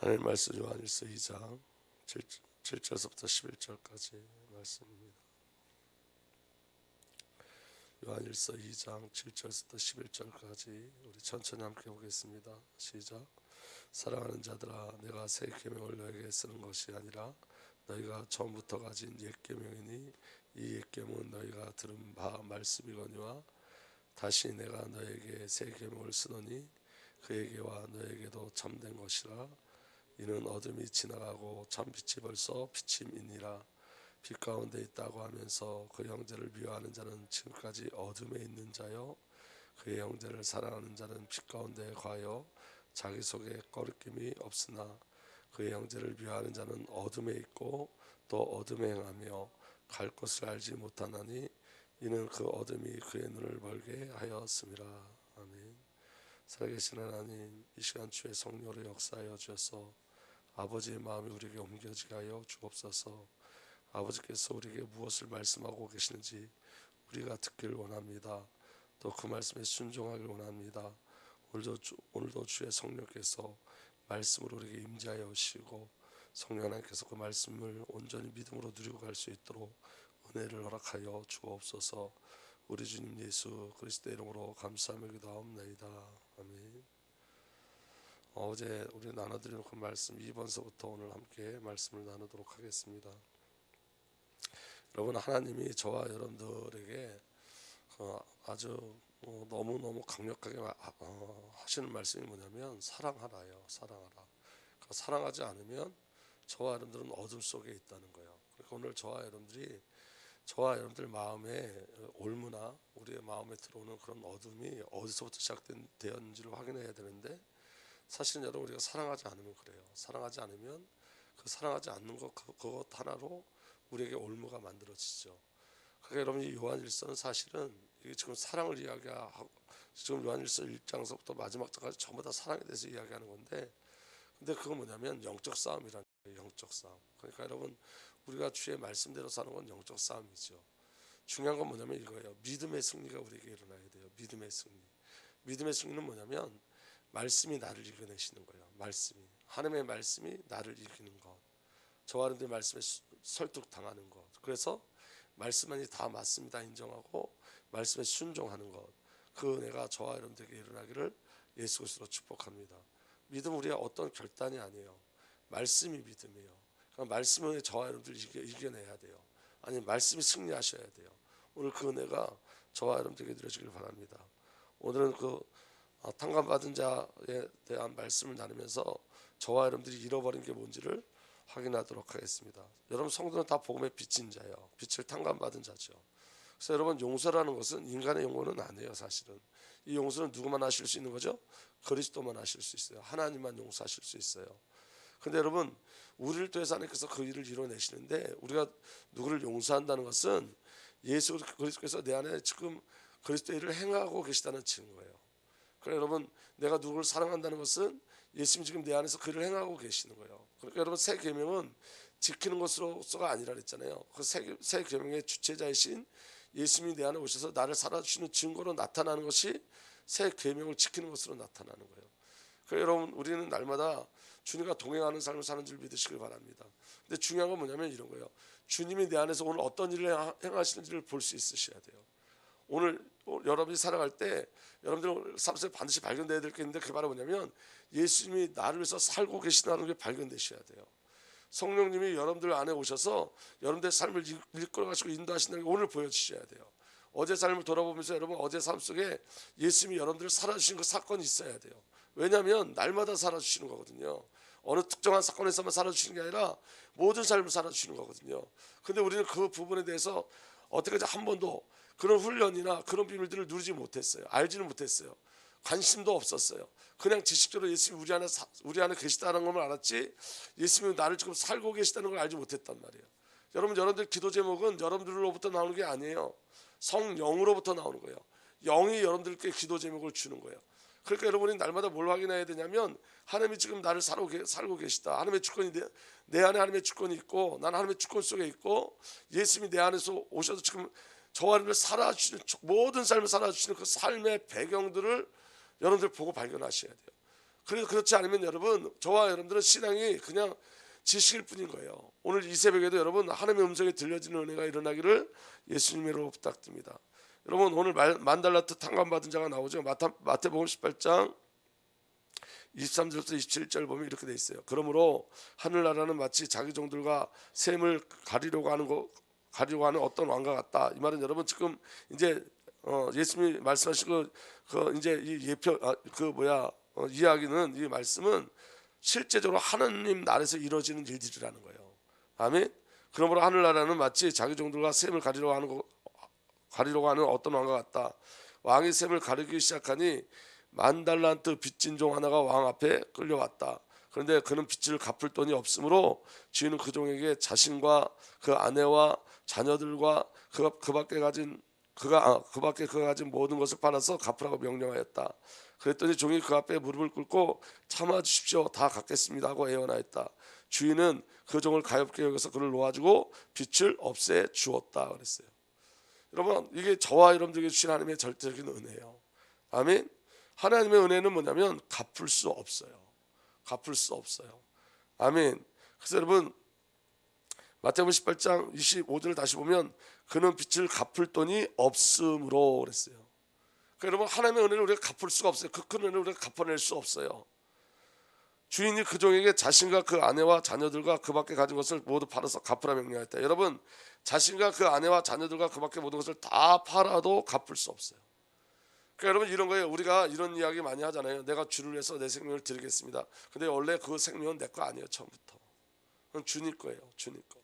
하나님 말씀 요한일서 2장 7절부터 11절까지 말씀입니다. 요한일서 2장 7절부터 11절까지 우리 천천히 함께 보겠습니다. 시작. 사랑하는 자들아, 내가 새 계명을 너에게 쓰는 것이 아니라 너희가 처음부터 가진 옛 계명이니 이 옛 계명은 너희가 들은 바 말씀이거니와 다시 내가 너에게 새 계명을 쓰노니 그에게와 너에게도 참된 것이라. 이는 어둠이 지나가고 참빛이 벌써 비침이니라. 빛 가운데 있다고 하면서 그 형제를 미워하는 자는 지금까지 어둠에 있는 자요, 그의 형제를 사랑하는 자는 빛 가운데 거하여 자기 속에 거리낌이 없으나 그의 형제를 미워하는 자는 어둠에 있고 또 어둠에 행하며 갈 곳을 알지 못하나니 이는 그 어둠이 그의 눈을 멀게 하였음이라. 아멘. 살아계신 하나님, 이 시간 주의 성령으로 역사하여 주셔서 아버지의 마음이 우리에게 옮겨지게 하여 주옵소서. 아버지께서 우리에게 무엇을 말씀하고 계시는지 우리가 듣기를 원합니다. 또 그 말씀에 순종하기를 원합니다. 오늘도 주의 성령께서 말씀으로 우리에게 임재하여 오시고 성령 하나님께서 그 말씀을 온전히 믿음으로 누리고 갈 수 있도록 은혜를 허락하여 주옵소서. 우리 주님 예수 그리스도의 이름으로 감사하며 기도하옵나이다. 아멘. 어제 우리 나눠드린 그 말씀 2번서부터 오늘 함께 말씀을 나누도록 하겠습니다. 여러분, 하나님이 저와 여러분들에게 아주 너무너무 강력하게 하시는 말씀이 뭐냐면 사랑하라요. 사랑하라. 사랑하지 않으면 저와 여러분들은 어둠 속에 있다는 거예요. 그러니까 오늘 저와 여러분들 마음에 올무나 우리의 마음에 들어오는 그런 어둠이 어디서부터 시작되었는지를 확인해야 되는데, 사실은 여러분, 우리가 사랑하지 않으면 그래요. 사랑하지 않으면 그 사랑하지 않는 것 그것 하나로 우리에게 올무가 만들어지죠. 그러니까 여러분, 이 요한일서는 사실은 이게 지금 사랑을 이야기하고, 지금 요한일서 1장서부터 마지막 장까지 전부 다 사랑에 대해서 이야기하는 건데, 근데 그건 뭐냐면 영적 싸움이라는 거예요. 영적 싸움. 그러니까 여러분, 우리가 주의 말씀대로 사는 건 영적 싸움이죠. 중요한 건 뭐냐면 이거예요. 믿음의 승리가 우리에게 일어나야 돼요. 믿음의 승리. 믿음의 승리는 뭐냐면 말씀이 나를 이겨내시는 거예요. 말씀이, 하나님의 말씀이 나를 이기는 것, 저와 여러분들 말씀에 설득당하는 것. 그래서 말씀만이 다 맞습니다 인정하고 말씀에 순종하는 것, 그 은혜가 저와 여러분들에게 일어나기를 예수 그리스도로 축복합니다. 믿음 우리의 어떤 결단이 아니에요. 말씀이 믿음이에요. 그러니까 말씀을 저와 여러분들 이겨내야 돼요. 아니, 말씀이 승리하셔야 돼요. 오늘 그 은혜가 저와 여러분들에게 이루어지길 바랍니다. 오늘은 그 탕감받은 자에 대한 말씀을 나누면서 저와 여러분들이 잃어버린 게 뭔지를 확인하도록 하겠습니다. 여러분, 성도는 다 복음의 빚진 자예요. 빛을 탕감받은 자죠. 그래서 여러분, 용서라는 것은 인간의 용어는 아니에요. 사실은 이 용서는 누구만 하실 수 있는 거죠? 그리스도만 하실 수 있어요. 하나님만 용서하실 수 있어요. 근데 여러분, 우리를 통해서 하나님께서 그 일을 이뤄내시는데, 우리가 누구를 용서한다는 것은 예수 그리스도께서 내 안에 지금 그리스도의 일을 행하고 계시다는 증거예요. 그러니까 여러분, 내가 누구를 사랑한다는 것은 예수님이 지금 내 안에서 그 일을 행하고 계시는 거예요. 그러니까 여러분, 새 계명은 지키는 것으로서가 아니라 그랬잖아요. 그 새 계명의 주체자이신 예수님이 내 안에 오셔서 나를 살아주시는 증거로 나타나는 것이 새 계명을 지키는 것으로 나타나는 거예요. 그러니까 여러분, 우리는 날마다 주님과 동행하는 삶을 사는 줄 믿으시길 바랍니다. 근데 중요한 건 뭐냐면 이런 거예요. 주님이 내 안에서 오늘 어떤 일을 행하시는지를 볼 수 있으셔야 돼요. 오늘 여러분이 살아갈 때 여러분들 삶 속에 반드시 발견돼야 될 게 있는데, 그게 바로 뭐냐면 예수님이 나를 위해서 살고 계시다는 게 발견되셔야 돼요. 성령님이 여러분들 안에 오셔서 여러분들의 삶을 이끌어가시고 인도하신다는 게 오늘 보여주셔야 돼요. 어제 삶을 돌아보면서 여러분, 어제 삶 속에 예수님이 여러분들을 살아주신 그 사건이 있어야 돼요. 왜냐하면 날마다 살아주시는 거거든요. 어느 특정한 사건에서만 살아주시는 게 아니라 모든 삶을 살아주시는 거거든요. 근데 우리는 그 부분에 대해서 어떻게든 한 번도 그런 훈련이나 그런 비밀들을 누리지 못했어요. 알지는 못했어요. 관심도 없었어요. 그냥 지식적으로 예수님이 우리 안에 계시다는 것만 알았지, 예수님이 나를 지금 살고 계시다는 걸 알지 못했단 말이에요. 여러분들 기도 제목은 여러분들로부터 나오는 게 아니에요. 성령으로부터 나오는 거예요. 영이 여러분들께 기도 제목을 주는 거예요. 그러니까 여러분이 날마다 뭘 확인해야 되냐면, 하나님이 지금 나를 살고 계시다. 하나님의 주권이 내 안에 하나님의 주권이 있고, 나는 하나님의 주권 속에 있고, 예수님이 내 안에서 오셔서 지금 저와 여러분을 살아주시는, 모든 삶을 살아주시는 그 삶의 배경들을 여러분들 보고 발견하셔야 돼요. 그렇지 않으면 여러분, 저와 여러분들은 신앙이 그냥 지식일 뿐인 거예요. 오늘 이 새벽에도 여러분 하나님의 음성이 들려지는 은혜가 일어나기를 예수님으로 부탁드립니다. 여러분, 오늘 만달라트 탕감받은 자가 나오죠. 마태복음 18장 23절부터 27절 보면 이렇게 돼 있어요. 그러므로 하늘나라는 마치 자기 종들과 샘을 가리려고 하는 어떤 왕과 같다. 이 말은 여러분 지금 이제 예수님이 말씀하시고 이제 이 예표 이야기는, 이 말씀은 실제적으로 하나님 나라에서 이루어지는 일들이라는 거예요. 아멘. 그러므로 하늘나라는 마치 자기 종들과 샘을 가리려고 하는 어떤 왕과 같다. 왕이 샘을 가리기 시작하니 10,000달란트 빚진 종 하나가 왕 앞에 끌려왔다. 그런데 그는 빚을 갚을 돈이 없으므로 주인은 그 종에게 자신과 그 아내와 자녀들과 그 밖에 그가 가진 모든 것을 팔아서 갚으라고 명령하였다. 그랬더니 종이 그 앞에 무릎을 꿇고 참아 주십시오, 다 갚겠습니다 하고 애원하였다. 주인은 그 종을 가엾게 여겨서 그를 놓아주고 빚을 없애 주었다 그랬어요. 여러분, 이게 저와 여러분들에게 주신 하나님의 절대적인 은혜예요. 아멘. 하나님의 은혜는 뭐냐면 갚을 수 없어요. 갚을 수 없어요. 아멘. 그래서 여러분, 마태복음 18장 25절을 다시 보면 그는 빚을 갚을 돈이 없음으로 그랬어요. 그러니까 여러분, 하나님의 은혜를 우리가 갚을 수가 없어요. 그 큰 은혜를 우리가 갚아낼 수 없어요. 주인이 그 종에게 자신과 그 아내와 자녀들과 그 밖에 가진 것을 모두 팔아서 갚으라 명령했다. 여러분, 자신과 그 아내와 자녀들과 그 밖에 모든 것을 다 팔아도 갚을 수 없어요. 그러니까 여러분, 이런 거예요. 우리가 이런 이야기 많이 하잖아요. 내가 주를 위해서 내 생명을 드리겠습니다. 근데 원래 그 생명은 내 거 아니에요. 처음부터 그건 주님 거예요. 주님 거.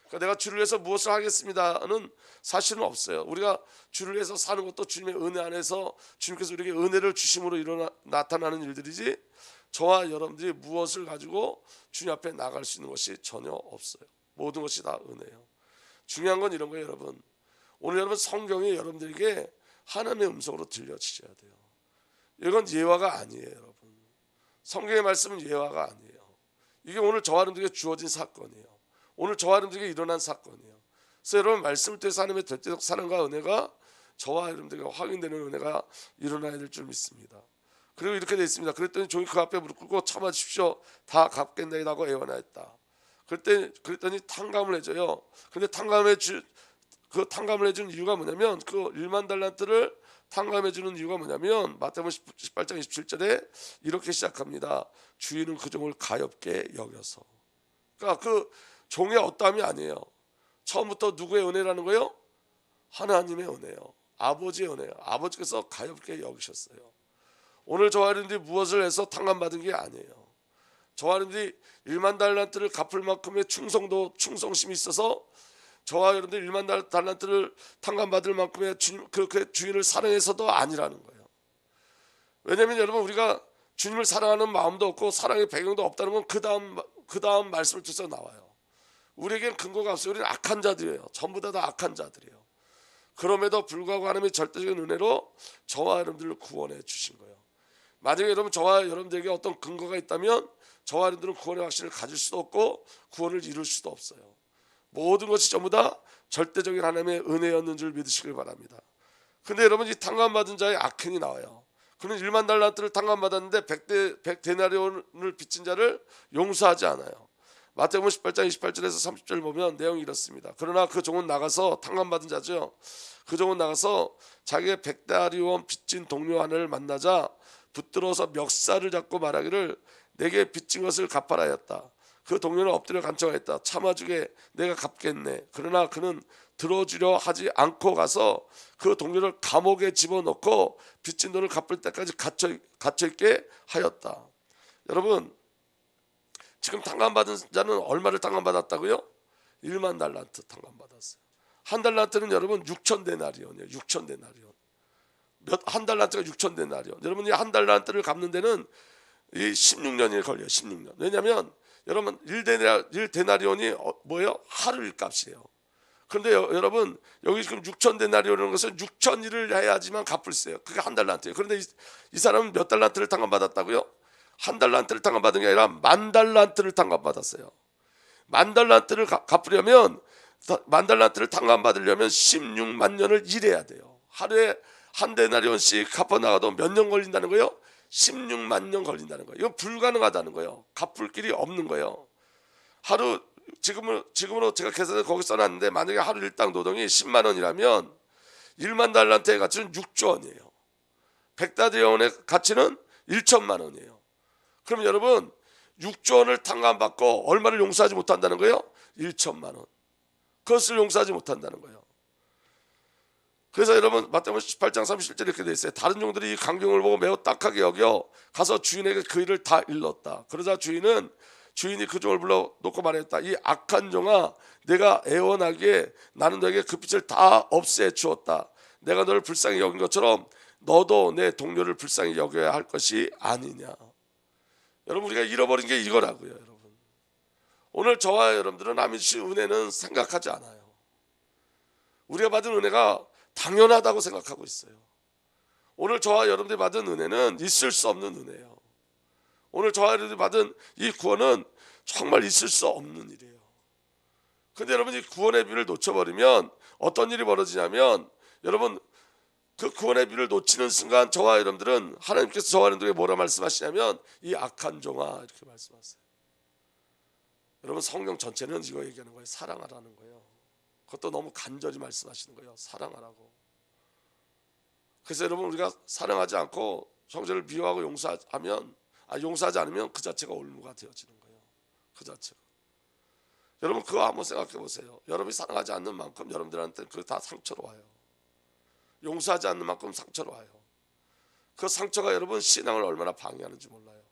그러니까 내가 주를 위해서 무엇을 하겠습니다는 사실은 없어요. 우리가 주를 위해서 사는 것도 주님의 은혜 안에서 주님께서 우리에게 은혜를 주심으로 나타나는 일들이지, 저와 여러분들이 무엇을 가지고 주님 앞에 나갈 수 있는 것이 전혀 없어요. 모든 것이 다 은혜예요. 중요한 건 이런 거예요. 여러분, 오늘 여러분 성경이 여러분들에게 하나님의 음성으로 들려지셔야 돼요. 이건 예화가 아니에요. 여러분, 성경의 말씀은 예화가 아니에요. 이게 오늘 저와 여러분들에게 주어진 사건이에요. 오늘 저와 여러분들에게 일어난 사건이에요. 그래서 여러분, 말씀을 통해서 하나님의 절대적 사랑과 은혜가 저와 여러분들에게 확인되는 은혜가 일어나야 될 줄 믿습니다. 그리고 이렇게 되어 있습니다. 그랬더니 종이 그 앞에 무릎 꿇고 참아 주십시오, 다 갚겠나이다 하고 애원하였다. 그랬더니 탕감을 해줘요. 근데 그 탕감을 해주는 이유가 뭐냐면, 그 10,000달란트를 탕감해주는 이유가 뭐냐면 마태복음 18장 27절에 이렇게 시작합니다. 주인은 그 종을 가엾게 여겨서. 그러니까 그 종의 어떠함이 아니에요. 처음부터 누구의 은혜라는 거예요? 하나님의 은혜요. 아버지의 은혜요. 아버지께서 가엾게 여기셨어요. 오늘 저와 여러분들이 무엇을 해서 탕감받은 게 아니에요. 저와 여러분들이 10,000달란트를 갚을 만큼의 충성심이 있어서 저와 여러분들 10,000달란트를 탕감받을 만큼의 주인을 사랑해서도 아니라는 거예요. 왜냐하면 여러분, 우리가 주님을 사랑하는 마음도 없고 사랑의 배경도 없다는 건 그 다음 말씀을 통해서 나와요. 우리에겐 근거가 없어요. 우리는 악한 자들이에요. 전부 다 악한 자들이에요. 그럼에도 불구하고 하나님의 절대적인 은혜로 저와 여러분들을 구원해 주신 거예요. 만약에 여러분, 저와 여러분들에게 어떤 근거가 있다면 저와 여러분들은 구원의 확신을 가질 수도 없고 구원을 이룰 수도 없어요. 모든 것이 전부 다 절대적인 하나님의 은혜였는 줄 믿으시길 바랍니다. 근데 여러분, 이 탕감받은 자의 악행이 나와요. 그는 10,000달란트를 탕감받았는데 100데나리온을 빚진 자를 용서하지 않아요. 마태복음 18장 28절에서 30절 보면 내용이 이렇습니다. 그러나 그 종은 나가서, 탕감받은 자죠, 그 종은 나가서 자기의 100데나리온 빚진 동료 하나를 만나자 붙들어서 멱살을 잡고 말하기를 내게 빚진 것을 갚아라 하였다. 그 동료는 엎드려 간청하였다. 참아주게, 내가 갚겠네. 그러나 그는 들어주려 하지 않고 가서 그 동료를 감옥에 집어넣고 빚진 돈을 갚을 때까지 갇혀있게 하였다. 여러분, 지금 탕감받은 자는 얼마를 탕감받았다고요? 10,000달란트 탕감받았어요. 한 달란트는 여러분 6,000데나리온이에요. 6,000데나리온. 한 달란트가 6,000데나리온. 여러분이 한 달란트를 갚는 데는 이 16년이 걸려요. 16년. 왜냐하면 여러분, 1데나리온이 뭐예요? 하루 일값이에요. 그런데 여러분, 여기 지금 6,000데나리온이라는 것은 6,000일을 해야지만 갚을 수 있어요. 그게 한 달란트예요. 그런데 이 사람은 몇 달란트를 탕감받았다고요? 한 달란트를 탕감받은 게 아니라 10,000달란트를 탕감받았어요. 10,000달란트를 갚으려면, 10,000달란트를 탕감받으려면 16만 년을 일해야 돼요. 하루에 한 데나리온씩 갚아나가도 몇 년 걸린다는 거예요? 16만 년 걸린다는 거예요. 이건 불가능하다는 거예요. 갚을 길이 없는 거예요. 하루 지금으로 제가 계산해서 거기 써놨는데 만약에 하루 일당 노동이 10만 원이라면 1만 달란트의 가치는 6조 원이에요. 100달러의 가치는 1천만 원이에요. 그럼 여러분 6조 원을 탕감받고 얼마를 용서하지 못한다는 거예요? 1천만 원. 그것을 용서하지 못한다는 거예요. 그래서 여러분 마태복음 18장 37절 이렇게 돼 있어요. 다른 종들이 이 광경을 보고 매우 딱하게 여겨 가서 주인에게 그 일을 다 일렀다. 그러자 주인이 그 종을 불러 놓고 말했다. 이 악한 종아, 내가 애원하기에 나는 너에게 그 빚을 다 없애 주었다. 내가 너를 불쌍히 여긴 것처럼 너도 내 동료를 불쌍히 여겨야 할 것이 아니냐. 여러분 우리가 잃어버린 게 이거라고요. 여러분 오늘 저와 여러분들은 남이 주신 은혜는 생각하지 않아요. 우리가 받은 은혜가 당연하다고 생각하고 있어요. 오늘 저와 여러분들이 받은 은혜는 있을 수 없는 은혜예요. 오늘 저와 여러분들이 받은 이 구원은 정말 있을 수 없는 일이에요. 근데 여러분 이 구원의 비를 놓쳐버리면 어떤 일이 벌어지냐면 여러분 그 구원의 비를 놓치는 순간 저와 여러분들은 하나님께서 저와 여러분들에게 뭐라 말씀하시냐면 이 악한 종아 이렇게 말씀하세요. 여러분 성경 전체는 이거 얘기하는 거예요. 사랑하라는 거예요. 그것도 너무 간절히 말씀하시는 거예요. 사랑하라고. 그래서 여러분 우리가 사랑하지 않고 형제를 미워하고 용서하지 않으면 그 자체가 올무가 되어지는 거예요. 그 자체가. 여러분 그거 한번 생각해 보세요. 여러분이 사랑하지 않는 만큼 여러분들한테 그게 다 상처로 와요. 용서하지 않는 만큼 상처로 와요. 그 상처가 여러분 신앙을 얼마나 방해하는지 몰라요.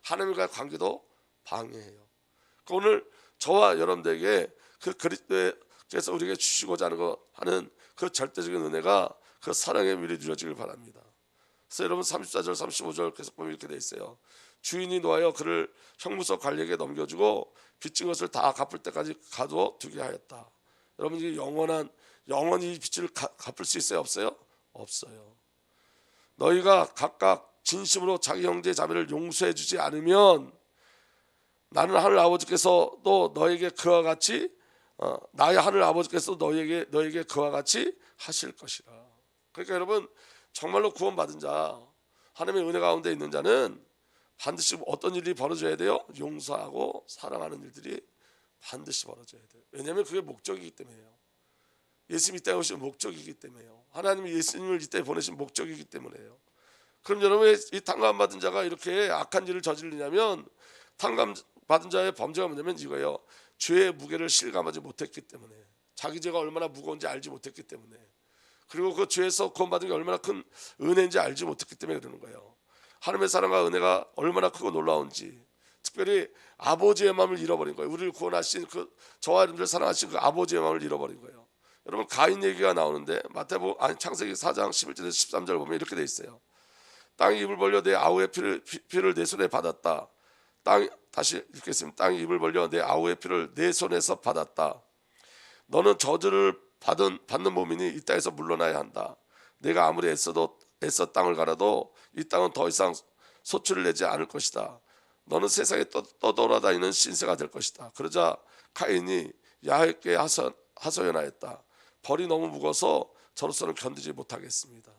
하나님과의 관계도 방해해요. 오늘 저와 여러분들에게 그 그리스도께서 우리에게 주시고자 하는 그 절대적인 은혜가 그 사랑의 미리 누려지길 바랍니다. 그래서 여러분 34절 35절 계속 보면 이렇게 돼 있어요. 주인이 놓아여 그를 형무소 관리에게 넘겨주고 빚진 것을 다 갚을 때까지 가둬두게 하였다. 여러분 이게 영원히 빚을 갚을 수 있어요? 없어요? 없어요. 너희가 각각 진심으로 자기 형제 자매를 용서해 주지 않으면 나는 하늘 아버지께서도 너에게 그와 같이 나의 하늘 아버지께서 너에게 그와 같이 하실 것이라. 그러니까 여러분 정말로 구원받은 자, 하나님의 은혜 가운데 있는 자는 반드시 어떤 일이 벌어져야 돼요? 용서하고 사랑하는 일들이 반드시 벌어져야 돼요. 왜냐하면 그게 목적이기 때문에요. 예수님 이 땅에 오신 목적이기 때문에요. 하나님이 예수님을 이 땅에 보내신 목적이기 때문에요. 그럼 여러분 이 탕감받은 자가 이렇게 악한 일을 저지르냐면 탕감받은 자의 범죄가 뭐냐면 이거예요. 죄의 무게를 실감하지 못했기 때문에, 자기 죄가 얼마나 무거운지 알지 못했기 때문에, 그리고 그 죄에서 구원받은 게 얼마나 큰 은혜인지 알지 못했기 때문에 그러는 거예요. 하나님의 사랑과 은혜가 얼마나 크고 놀라운지, 특별히 아버지의 마음을 잃어버린 거예요. 우리를 구원하신 그 저와 여러분들 사랑하신 그 아버지의 마음을 잃어버린 거예요. 여러분 가인 얘기가 나오는데 창세기 4장 11절에서 13절 보면 이렇게 돼 있어요. 땅이 입을 벌려 내 아우의 피를 내 손에 받았다. 다시 읽겠습니다. 땅이 입을 벌려 내 아우의 피를 내 손에서 받았다. 너는 저주를 받는 몸이니 이 땅에서 물러나야 한다. 내가 아무리 애써 땅을 갈아도 이 땅은 더 이상 소출을 내지 않을 것이다. 너는 세상에 떠돌아다니는 신세가 될 것이다. 그러자 가인이 야훼께 하소연하였다. 벌이 너무 무거워서 저로서는 견디지 못하겠습니다.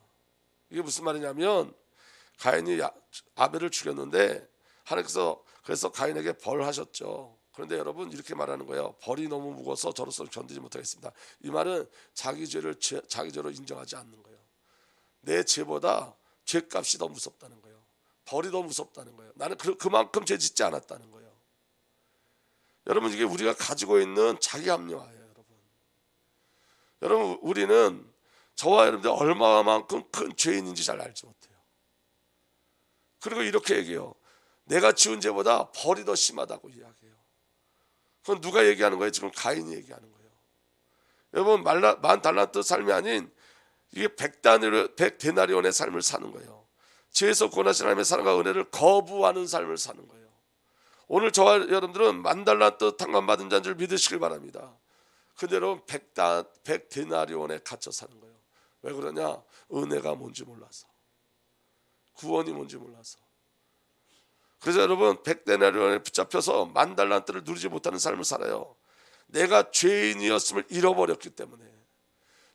이게 무슨 말이냐면 가인이 아벨을 죽였는데 하나님께서 그래서 가인에게 벌하셨죠. 그런데 여러분 이렇게 말하는 거예요. 벌이 너무 무거워서 저로서는 견디지 못하겠습니다. 이 말은 자기 죄를 자기 죄로 인정하지 않는 거예요. 내 죄보다 죄값이 더 무섭다는 거예요. 벌이 더 무섭다는 거예요. 나는 그만큼 죄 짓지 않았다는 거예요. 여러분 이게 우리가 가지고 있는 자기 합리화예요. 여러분 우리는 저와 여러분들 얼마만큼 큰 죄인인지 잘 알지 못해요. 그리고 이렇게 얘기해요. 내가 지은 죄보다 벌이 더 심하다고 이야기해요. 그건 누가 얘기하는 거예요? 지금 가인이 얘기하는 거예요. 여러분 만 달란트 삶이 아닌 이게 100데나리온의 삶을 사는 거예요. 죄에서 구원하신 하나님의 사랑과 은혜를 거부하는 삶을 사는 거예요. 오늘 저와 여러분들은 만 달란트 탕감받은 자인 줄 믿으시길 바랍니다. 근데 여러분 100데나리온에 갇혀 사는 거예요. 왜 그러냐? 은혜가 뭔지 몰라서, 구원이 뭔지 몰라서. 그래서 여러분 100데나리온에 붙잡혀서 만 달란트를 누리지 못하는 삶을 살아요. 내가 죄인이었음을 잃어버렸기 때문에.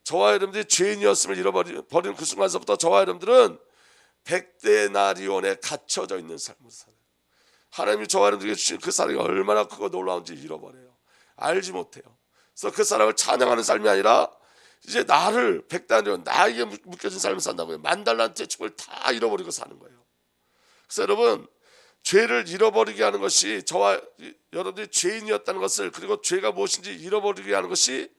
저와 여러분들이 죄인이었음을 잃어버린 그 순간서부터 저와 여러분들은 백데나리온에 갇혀져 있는 삶을 살아요. 하나님이 저와 여러분들에게 주신 그 사랑이 얼마나 크고 놀라운지 잃어버려요. 알지 못해요. 그래서 그 사랑을 찬양하는 삶이 아니라 이제 나를 백데나리온, 나에게 묶여진 삶을 산다고요. 만달란트의 축복을 다 잃어버리고 사는 거예요. 그래서 여러분, 죄를 잃어버리게 하는 것이, 저와 여러분들이 죄인이었다는 것을, 그리고 죄가 무엇인지 잃어버리게 하는 것이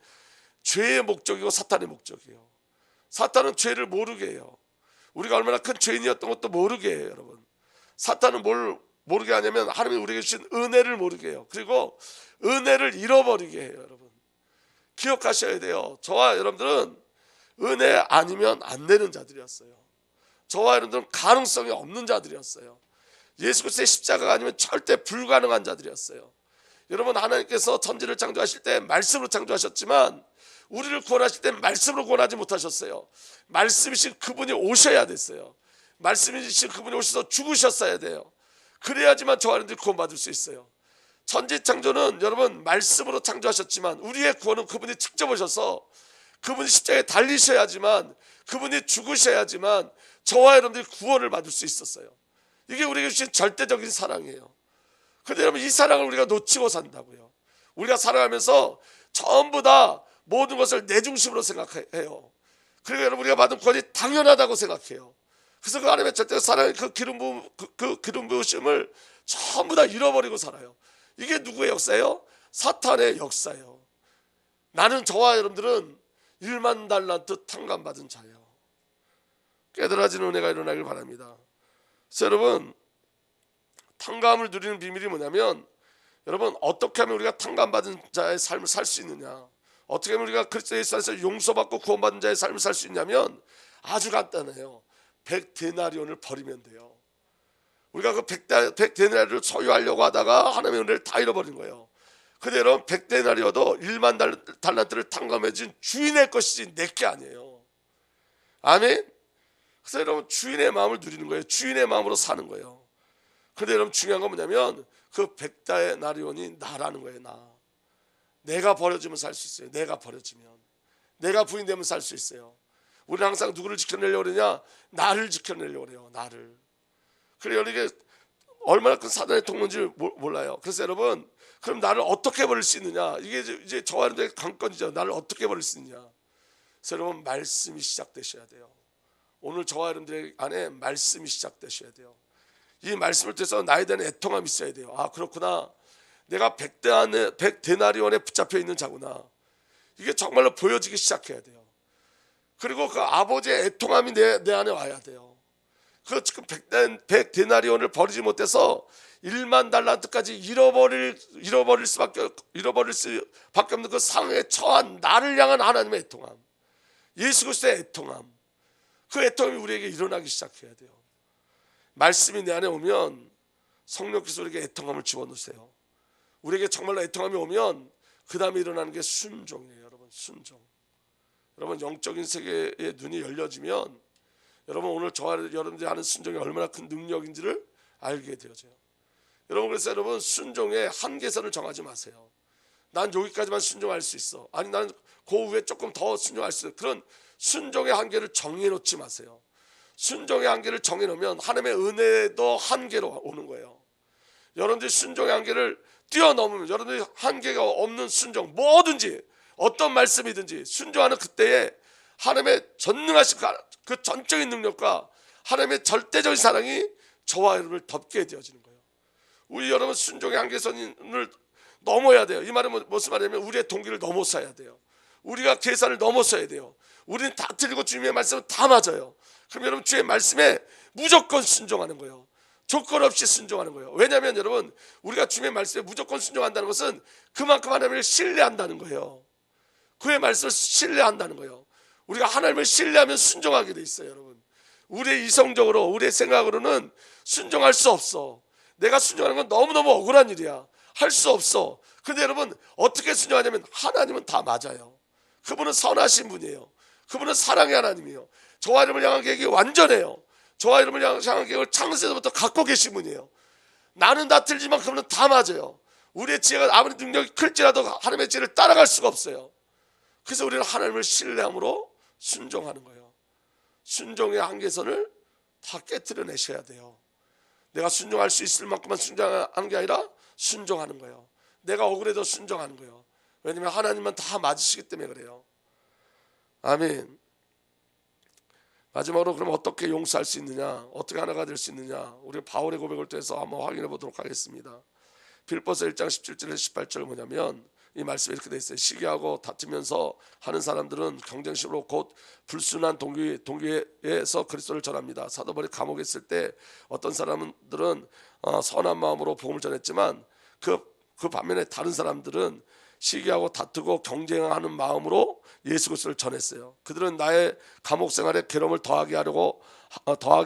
죄의 목적이고 사탄의 목적이에요. 사탄은 죄를 모르게 해요. 우리가 얼마나 큰 죄인이었던 것도 모르게 해요. 여러분, 사탄은 뭘 모르게 하냐면 하나님이 우리에게 주신 은혜를 모르게 해요. 그리고 은혜를 잃어버리게 해요. 여러분, 기억하셔야 돼요. 저와 여러분들은 은혜 아니면 안 되는 자들이었어요. 저와 여러분들은 가능성이 없는 자들이었어요. 예수 그리스도의 십자가가 아니면 절대 불가능한 자들이었어요. 여러분, 하나님께서 천지를 창조하실 때 말씀으로 창조하셨지만 우리를 구원하실 때 말씀으로 구원하지 못하셨어요. 말씀이신 그분이 오셔야 됐어요. 말씀이신 그분이 오셔서 죽으셨어야 돼요. 그래야지만 저와 여러분들이 구원받을 수 있어요. 천지 창조는 여러분 말씀으로 창조하셨지만 우리의 구원은 그분이 직접 오셔서 그분이 십자가에 달리셔야지만, 그분이 죽으셔야지만 저와 여러분들이 구원을 받을 수 있었어요. 이게 우리에게 주신 절대적인 사랑이에요. 그런데 여러분, 이 사랑을 우리가 놓치고 산다고요. 우리가 살아가면서 전부 다 모든 것을 내 중심으로 생각해요. 그리고 여러분, 우리가 받은 구원이 당연하다고 생각해요. 그래서 그 하나님의 절대 사랑의 그 기름 부으심을 전부 다 잃어버리고 살아요. 이게 누구의 역사예요? 사탄의 역사예요. 나는, 저와 여러분들은 1만 달란트 탕감받은 자예요. 깨달아지는 은혜가 일어나길 바랍니다. 그래서 여러분, 탕감을 누리는 비밀이 뭐냐면, 여러분, 어떻게 하면 우리가 탕감받은 자의 삶을 살 수 있느냐, 어떻게 하면 우리가 그리스도 예수 안에서 용서받고 구원받은 자의 삶을 살 수 있냐면 아주 간단해요. 100데나리온을 버리면 돼요. 우리가 그 100데나리온을 소유하려고 하다가 하나님의 은혜를 다 잃어버린 거예요. 근데 여러분, 100데나리온도 1만 달란트를 탕감해준 주인의 것이지 내 게 아니에요. 아멘. 그래서 여러분, 주인의 마음을 누리는 거예요. 주인의 마음으로 사는 거예요. 그런데 여러분, 중요한 건 뭐냐면 그 100데나리온이 나라는 거예요. 내가 버려지면 살 수 있어요. 내가 버려지면, 내가 부인되면 살 수 있어요. 우리는 항상 누구를 지켜내려고 그러냐? 나를 지켜내려고 그래요. 나를. 그래요. 이게 얼마나 큰 사단의 통로인지 몰라요. 그래서 여러분, 그럼 나를 어떻게 버릴 수 있느냐? 이게 이제 저와 여러분의 관건이죠. 나를 어떻게 버릴 수 있느냐? 그래서 여러분, 말씀이 시작되셔야 돼요. 오늘 저와 여러분들 안에 말씀이 시작되셔야 돼요. 이 말씀을 통해서 나에 대한 애통함이 있어야 돼요. 아, 그렇구나. 내가 100데나리온에 붙잡혀 있는 자구나. 이게 정말로 보여지기 시작해야 돼요. 그리고 그 아버지의 애통함이 내 안에 와야 돼요. 그 지금 100데나리온을 버리지 못해서 1만 달란트까지 잃어버릴 수밖에 없는 그 상황에 처한 나를 향한 하나님의 애통함, 예수 그리스도의 애통함, 그 애통함이 우리에게 일어나기 시작해야 돼요. 말씀이 내 안에 오면 성령께서 우리에게 애통함을 집어넣으세요. 우리에게 정말로 애통함이 오면 그 다음에 일어나는 게 순종이에요. 여러분, 순종. 여러분, 영적인 세계의 눈이 열려지면 여러분, 오늘 저와 여러분들이 하는 순종이 얼마나 큰 능력인지를 알게 되어져요. 여러분, 그래서 여러분, 순종의 한계선을 정하지 마세요. 난 여기까지만 순종할 수 있어. 아니, 나는 그 위에 조금 더 순종할 수 있어. 그런 순종의 한계를 정해놓지 마세요. 순종의 한계를 정해놓으면 하나님의 은혜도 한계로 오는 거예요. 여러분들이 순종의 한계를 뛰어넘으면, 여러분들이 한계가 없는 순종, 뭐든지 어떤 말씀이든지 순종하는 그때에 하나님의 전능하신 그 전적인 능력과 하나님의 절대적인 사랑이 저와 여러분을 덮게 되어지는 거예요. 우리 여러분, 순종의 한계선을 넘어야 돼요. 이 말은 무슨 말이냐면 우리의 동기를 넘어서야 돼요. 우리가 계산을 넘어서야 돼요. 우리는 다 틀리고 주님의 말씀은 다 맞아요. 그럼 여러분, 주의 말씀에 무조건 순종하는 거예요. 조건 없이 순종하는 거예요. 왜냐하면 여러분, 우리가 주님의 말씀에 무조건 순종한다는 것은 그만큼 하나님을 신뢰한다는 거예요. 그의 말씀을 신뢰한다는 거예요. 우리가 하나님을 신뢰하면 순종하게 돼 있어요. 여러분, 우리의 이성적으로, 우리의 생각으로는 순종할 수 없어. 내가 순종하는 건 너무너무 억울한 일이야. 할 수 없어. 그런데 여러분, 어떻게 순종하냐면 하나님은 다 맞아요. 그분은 선하신 분이에요. 그분은 사랑의 하나님이에요. 저와 여러분을 향한 계획이 완전해요. 저와 여러분을 향한 계획을 창세부터 갖고 계신 분이에요. 나는 다 틀리지만 그분은 다 맞아요. 우리의 지혜가 아무리 능력이 클지라도 하나님의 지혜를 따라갈 수가 없어요. 그래서 우리는 하나님을 신뢰함으로 순종하는 거예요. 순종의 한계선을 다 깨트려내셔야 돼요. 내가 순종할 수 있을 만큼만 순종하는 게 아니라 순종하는 거예요. 내가 억울해도 순종하는 거예요. 왜냐하면 하나님은 다 맞으시기 때문에 그래요. 아멘. 마지막으로 그럼 어떻게 용서할 수 있느냐, 어떻게 하나가 될 수 있느냐, 우리 바울의 고백을 통해서 한번 확인해 보도록 하겠습니다. 빌립보서 1장 17절에서 18절은 뭐냐면 이 말씀이 이렇게 돼 있어요. 시기하고 다투면서 하는 사람들은 경쟁심으로 곧 불순한 동기에서 그리스도를 전합니다. 사도 바울이 감옥에 있을 때 어떤 사람들은 선한 마음으로 복음을 전했지만 그 반면에 다른 사람들은 시기하고 다투고 경쟁하는 마음으로 예수 그리스도를 전했어요. 그들은 나의 감옥 생활에 괴로움을 더하게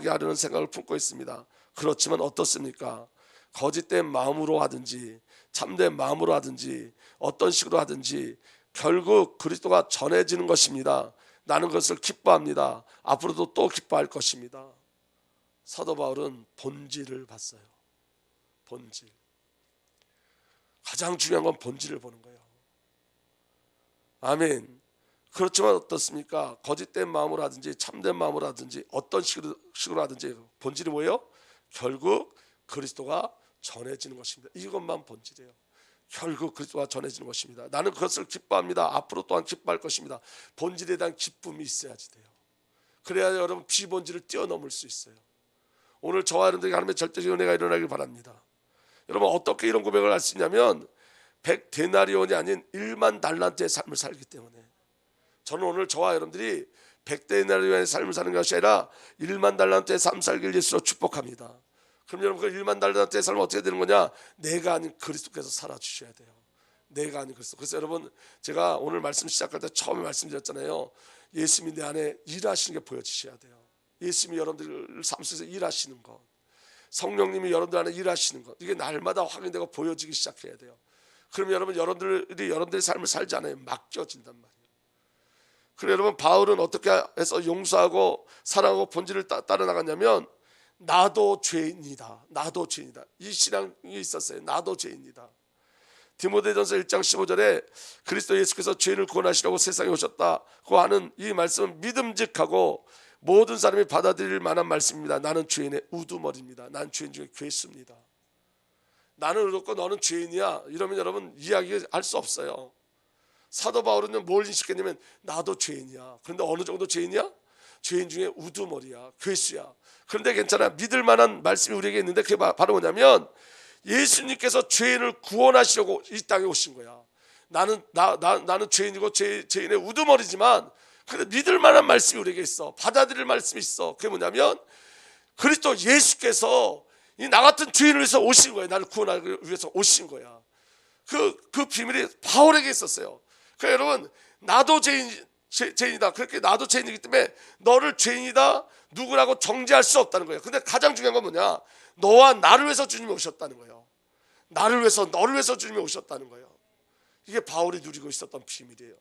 하려는 생각을 품고 있습니다. 그렇지만 어떻습니까? 거짓된 마음으로 하든지 참된 마음으로 하든지 어떤 식으로 하든지 결국 그리스도가 전해지는 것입니다. 나는 그것을 기뻐합니다. 앞으로도 또 기뻐할 것입니다. 사도 바울은 본질을 봤어요. 본질. 가장 중요한 건 본질을 보는 거예요. 아멘. 그렇지만 어떻습니까? 거짓된 마음으로 하든지 참된 마음으로 하든지 어떤 식으로 하든지 본질이 뭐예요? 결국 그리스도가 전해지는 것입니다. 이것만 본질이에요. 결국 그리스도가 전해지는 것입니다. 나는 그것을 기뻐합니다. 앞으로 또한 기뻐할 것입니다. 본질에 대한 기쁨이 있어야지 돼요. 그래야 여러분 비본질을 뛰어넘을 수 있어요. 오늘 저와 여러분들에게 하나님의 절대적인 은혜가 일어나길 바랍니다. 여러분 어떻게 이런 고백을 할 수 있냐면 100데나리온이 아닌 1만 달란트의 삶을 살기 때문에 저는 오늘 저와 여러분들이 100데나리온의 삶을 사는 것이 아니라 1만 달란트의 삶 살기를 예수로 축복합니다. 그럼 여러분 그 1만 달란트의 삶은 어떻게 되는 거냐? 내가 아닌 그리스도께서 살아주셔야 돼요. 내가 아닌 그리스도. 그래서 여러분 제가 오늘 말씀 시작할 때 처음에 말씀드렸잖아요. 예수님이 내 안에 일하시는 게 보여지셔야 돼요. 예수님이 여러분들 삶 속에서 일하시는 것, 성령님이 여러분들 안에 일하시는 것, 이게 날마다 확인되고 보여지기 시작해야 돼요. 그럼 여러분들이 여러분들의 삶을 살지 않아요. 맡겨진단 말이에요. 그래 여러분 바울은 어떻게 해서 용서하고 사랑하고 본질을 따라 나갔냐면 나도 죄인이다. 나도 죄인이다. 이 신앙이 있었어요. 나도 죄인이다. 디모데전서 1장 15절에 그리스도 예수께서 죄인을 구원하시려고 세상에 오셨다고 하는 이 말씀은 믿음직하고 모든 사람이 받아들일 만한 말씀입니다. 나는 죄인의 우두머리입니다. 난 죄인 중에 괴수입니다. 나는 의롭고 너는 죄인이야. 이러면 여러분 이야기할 수 없어요. 사도 바울은 뭘 인식했냐면 나도 죄인이야. 그런데 어느 정도 죄인이야? 죄인 중에 우두머리야. 괴수야. 그런데 괜찮아. 믿을 만한 말씀이 우리에게 있는데 그게 바로 뭐냐면 예수님께서 죄인을 구원하시려고 이 땅에 오신 거야. 나는 죄인이고 죄인의 우두머리지만 근데 믿을 만한 말씀이 우리에게 있어. 받아들일 말씀이 있어. 그게 뭐냐면 그리스도 예수께서 이 나 같은 죄인을 위해서 오신 거예요. 나를 구원하기 위해서 오신 거야. 그 비밀이 바울에게 있었어요. 그러니까 여러분 나도 죄인이다. 그렇게 나도 죄인이기 때문에 너를 죄인이다 누구라고 정죄할 수 없다는 거예요. 근데 가장 중요한 건 뭐냐? 너와 나를 위해서 주님이 오셨다는 거예요. 나를 위해서 너를 위해서 주님이 오셨다는 거예요. 이게 바울이 누리고 있었던 비밀이에요.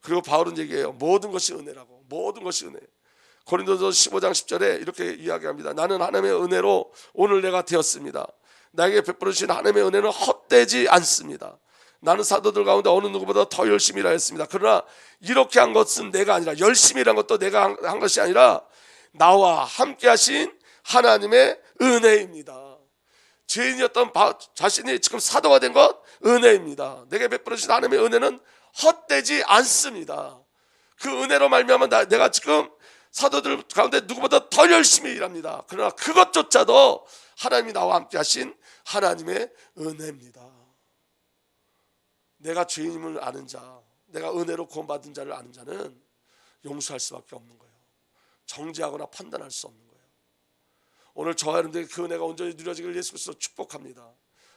그리고 바울은 얘기해요. 모든 것이 은혜라고. 모든 것이 은혜. 고린도서 15장 10절에 이렇게 이야기합니다. 나는 하나님의 은혜로 오늘 내가 되었습니다. 나에게 베풀어 주신 하나님의 은혜는 헛되지 않습니다. 나는 사도들 가운데 어느 누구보다 더 열심히 일하였습니다. 그러나 이렇게 한 것은 내가 아니라 열심히 일한 것도 내가 한 것이 아니라 나와 함께 하신 하나님의 은혜입니다. 죄인이었던 자신이 지금 사도가 된 것 은혜입니다. 내게 베풀어 주신 하나님의 은혜는 헛되지 않습니다. 그 은혜로 말미암아 내가 지금 사도들 가운데 누구보다 더 열심히 일합니다. 그러나 그것조차도 하나님이 나와 함께 하신 하나님의 은혜입니다. 내가 죄인임을 아는 자, 내가 은혜로 구원받은 자를 아는 자는 용서할 수밖에 없는 거예요. 정죄하거나 판단할 수 없는 거예요. 오늘 저와 여러분들에게 그 은혜가 온전히 누려지기를 예수 그리스도로 축복합니다.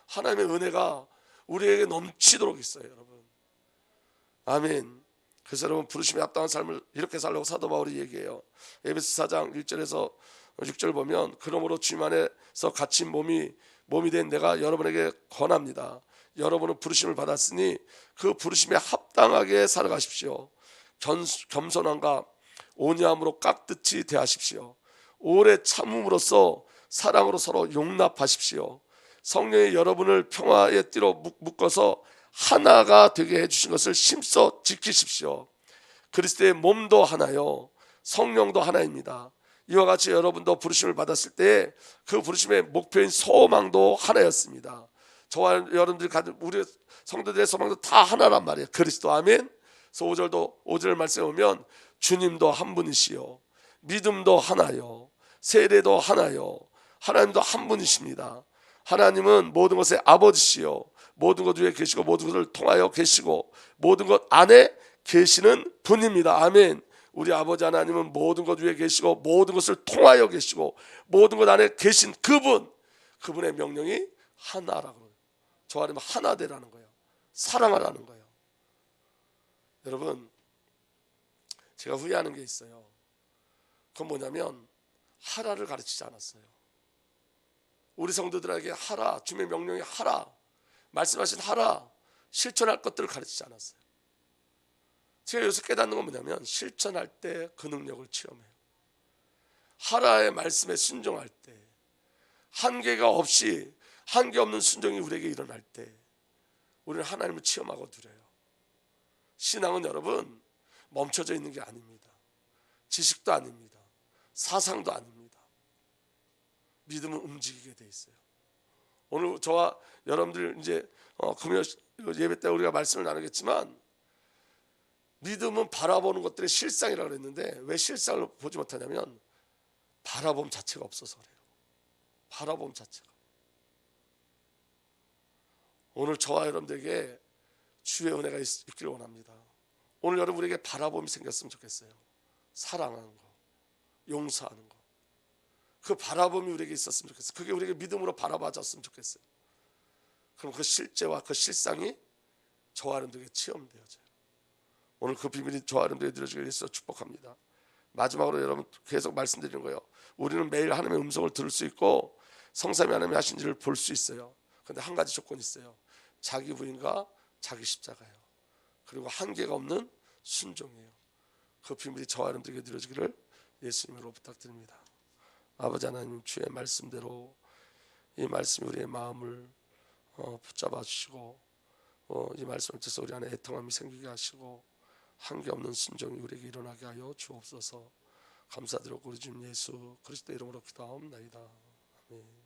하나님의 은혜가 우리에게 넘치도록 있어요, 여러분. 아멘. 그래서 여러분 부르심에 합당한 삶을 이렇게 살려고 사도 바울이 얘기해요. 에베소 4장 1절에서 6절 보면 그러므로 주님 안에서 갇힌 몸이 된 내가 여러분에게 권합니다. 여러분은 부르심을 받았으니 그 부르심에 합당하게 살아가십시오. 겸손함과 온유함으로 깍듯이 대하십시오. 오래 참음으로써 사랑으로 서로 용납하십시오. 성령이 여러분을 평화의 띠로 묶어서 하나가 되게 해주신 것을 힘써 지키십시오. 그리스도의 몸도 하나요 성령도 하나입니다. 이와 같이 여러분도 부르심을 받았을 때 그 부르심의 목표인 소망도 하나였습니다. 저와 여러분들이 가진 우리 성도들의 소망도 다 하나란 말이에요. 그리스도. 아멘. 그래서 5절 말씀에 보면 주님도 한 분이시요 믿음도 하나요 세례도 하나요 하나님도 한 분이십니다. 하나님은 모든 것의 아버지시요 모든 것 위에 계시고 모든 것을 통하여 계시고 모든 것 안에 계시는 분입니다. 아멘. 우리 아버지 하나님은 모든 것 위에 계시고 모든 것을 통하여 계시고 모든 것 안에 계신 그분의 명령이 하나라고 해요. 저 하나님은 하나 되라는 거예요. 사랑하라는 거예요. 여러분, 제가 후회하는 게 있어요. 그건 뭐냐면 하라를 가르치지 않았어요. 우리 성도들에게 하라, 주님의 명령이 하라, 말씀하신 하라, 실천할 것들을 가르치지 않았어요. 제가 여기서 깨닫는 건 뭐냐면 실천할 때 그 능력을 체험해요. 하라의 말씀에 순종할 때, 한계가 없이 한계 없는 순종이 우리에게 일어날 때 우리는 하나님을 체험하고 누려요. 신앙은 여러분 멈춰져 있는 게 아닙니다. 지식도 아닙니다. 사상도 아닙니다. 믿음은 움직이게 돼 있어요. 오늘 저와 여러분들 이제 금요 예배 때 우리가 말씀을 나누겠지만 믿음은 바라보는 것들의 실상이라고 그랬는데 왜 실상을 보지 못하냐면 바라봄 자체가 없어서 그래요. 바라봄 자체가. 오늘 저와 여러분들에게 주의 은혜가 있기를 원합니다. 오늘 여러분에게 바라봄이 생겼으면 좋겠어요. 사랑하는 거, 용서하는 거. 그 바라봄이 우리에게 있었으면 좋겠어요. 그게 우리에게 믿음으로 바라봐졌으면 좋겠어요. 그럼 그 실제와 그 실상이 저와 여러분들에게 체험되어져요. 오늘 그 비밀이 저와 여러분들에게 이루어지길 위해서 축복합니다. 마지막으로 여러분 계속 말씀드리는 거예요. 우리는 매일 하나님의 음성을 들을 수 있고 성삼위 하나님이 하신지를 볼 수 있어요. 그런데 한 가지 조건이 있어요. 자기 부인과 자기 십자가예요. 그리고 한계가 없는 순종이에요. 그 비밀이 저와 여러분들에게 이루어지기를 예수님으로 부탁드립니다. 아버지 하나님, 주의 말씀대로 이 말씀이 우리의 마음을 붙잡아 주시고 이 말씀을 통해서 우리 안에 애통함이 생기게 하시고 한계 없는 순종이 우리에게 일어나게 하여 주옵소서. 감사드리고 우리 주님 예수 그리스도 이름으로 기도하옵나이다. 아멘.